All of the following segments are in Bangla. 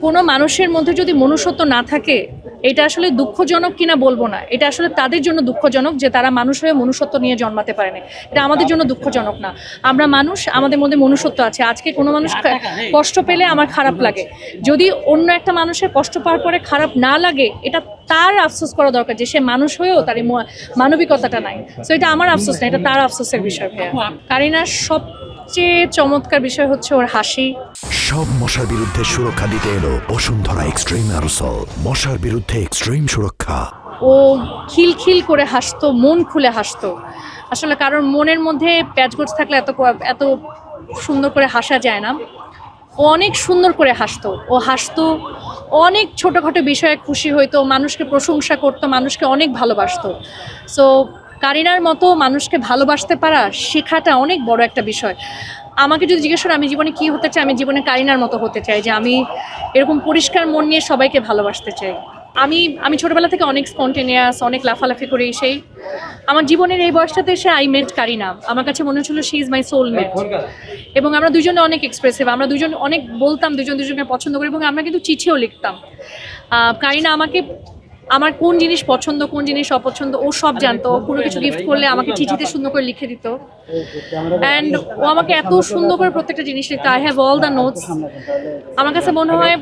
কোনো মানুষের মধ্যে যদি মনুষ্যত্ব না থাকে, এটা আসলে দুঃখজনক কিনা বলবো না, এটা আসলে তাদের জন্য দুঃখজনক যে তারা মানুষ হয়ে মনুষ্যত্ব নিয়ে জন্মাতে পারেনি। এটা আমাদের জন্য দুঃখজনক না। আমরা মানুষ, আমাদের মধ্যে মনুষ্যত্ব আছে। আজকে কোনো মানুষ কষ্ট পেলে আমার খারাপ লাগে, যদি অন্য একটা মানুষের কষ্ট পাওয়ার পরে খারাপ না লাগে, এটা তার আফসোস করা দরকার যে সে মানুষ হয়েও তার মানবিকতাটা নাই। সো এটা আমার আফসোস না, এটা তার আফসোসের বিষয়। কারিনার সবচেয়ে চমৎকার বিষয় হচ্ছে ওর হাসি। সব মশার বিরুদ্ধে সুরক্ষা দিতে এলো বসুন্ধরা এক্সট্রিম অ্যারোসল, মশার বিরুদ্ধে এক্সট্রিম সুরক্ষা। ও খিলখিল করে হাসতো, মন খুলে হাসতো। আসলে কারণ মনের মধ্যে প্যাচগোছ থাকলে এত সুন্দর করে হাসা যায় না। ও অনেক সুন্দর করে হাসতো, অনেক ছোটোখাটো বিষয়ে খুশি হইতো, মানুষকে প্রশংসা করতো, মানুষকে অনেক ভালোবাসতো। সো কারিনার মতো মানুষকে ভালোবাসতে পারা শেখাটা অনেক বড় একটা বিষয়। আমাকে যদি জিজ্ঞেস করো আমি জীবনে কী হতে চাই, আমি জীবনে কারিনার মতো হতে চাই, যে আমি এরকম পরিষ্কার মন নিয়ে সবাইকে ভালোবাসতে চাই। আমি ছোটোবেলা থেকে অনেক স্পন্টেনিয়াস, অনেক লাফালাফি করি। আমার জীবনের এই বয়সটাতে এসে আই মেট কারিনা। আমার কাছে মনে হচ্ছিল শি ইজ মাই সোলমেট, এবং আমরা দুজনে অনেক এক্সপ্রেসিভ, আমরা দুজন অনেক বলতাম, দুজনকে পছন্দ করি, এবং আমরা কিন্তু চিঠিও লিখতাম। কারিনা আমাকে আমার কোন জিনিস পছন্দ, কোন জিনিস অপছন্দ ও সব জানতো। কোনো কিছু গিফট করলে আমাকে চিঠিতে সুন্দর করে লিখে দিত, অ্যান্ড ও আমাকে এত সুন্দর করে প্রত্যেকটা জিনিস লিখতো। I have all the notes. আমার কাছে মনে হয়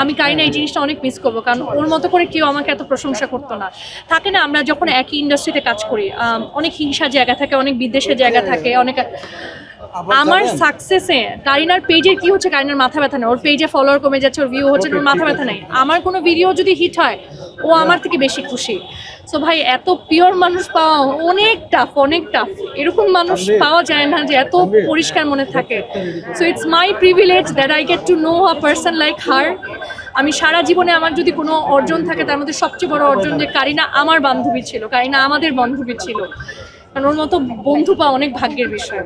আমি কারিনা এই জিনিসটা অনেক মিস করবো, কারণ ওর মতো করে কেউ আমাকে এত প্রশংসা করতো না। থাকে না, আমরা যখন একই ইন্ডাস্ট্রিতে কাজ করি, অনেক হিংসার জায়গা থাকে, অনেক বিদ্বেষের জায়গা থাকে, অনেক। আমার সাকসেসে কারিনার পেজের কি হচ্ছে, কারিনার মাথা ব্যথা নেই। ওর পেজে ফলোয়ার কমে যাচ্ছে, ওর ভিউ হচ্ছে, ওর মাথা ব্যথা নেই। আমার কোনো ভিডিও যদি হিট হয়, ও আমার থেকে বেশি খুশি। সো ভাই, এত পিওর মানুষ পাওয়া অনেক টাফ। এরকম মানুষ পাওয়া যায় না যে এত পরিষ্কার মনে থাকে। So it's my privilege that I get to know a person like her. আমি সারা জীবনে আমার যদি কোনো অর্জন থাকে, তার মধ্যে সবচেয়ে বড় অর্জন যে কারিনা আমার বান্ধবী ছিল, কারিনা আমাদের বান্ধবী ছিল। কারণ ওর মতো বন্ধু পাওয়া অনেক ভাগ্যের বিষয়।